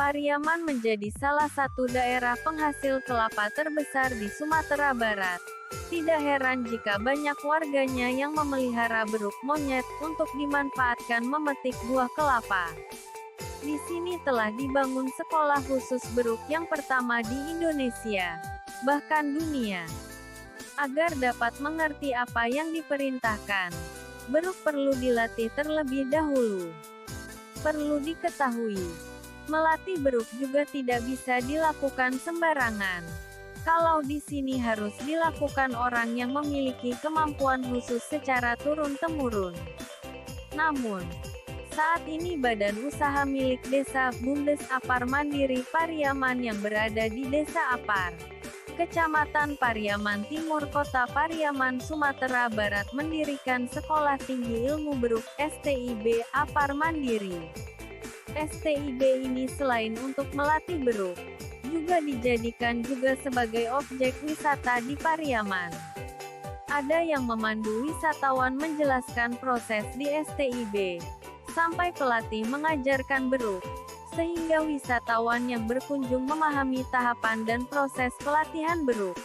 Pariaman menjadi salah satu daerah penghasil kelapa terbesar di Sumatera Barat. Tidak heran jika banyak warganya yang memelihara beruk monyet untuk dimanfaatkan memetik buah kelapa. Di sini telah dibangun sekolah khusus beruk yang pertama di Indonesia, bahkan dunia. Agar dapat mengerti apa yang diperintahkan, beruk perlu dilatih terlebih dahulu. Perlu diketahui, melatih beruk juga tidak bisa dilakukan sembarangan. Kalau di sini harus dilakukan orang yang memiliki kemampuan khusus secara turun-temurun. Namun, saat ini badan usaha milik desa Bumdes Apar Mandiri Pariaman yang berada di Desa Apar, Kecamatan Pariaman Timur Kota Pariaman Sumatera Barat mendirikan Sekolah Tinggi Ilmu Beruk STIB Apar Mandiri. STIB ini selain untuk melatih beruk, juga dijadikan juga sebagai objek wisata di Pariaman. Ada yang memandu wisatawan menjelaskan proses di STIB, sampai pelatih mengajarkan beruk, sehingga wisatawan yang berkunjung memahami tahapan dan proses pelatihan beruk.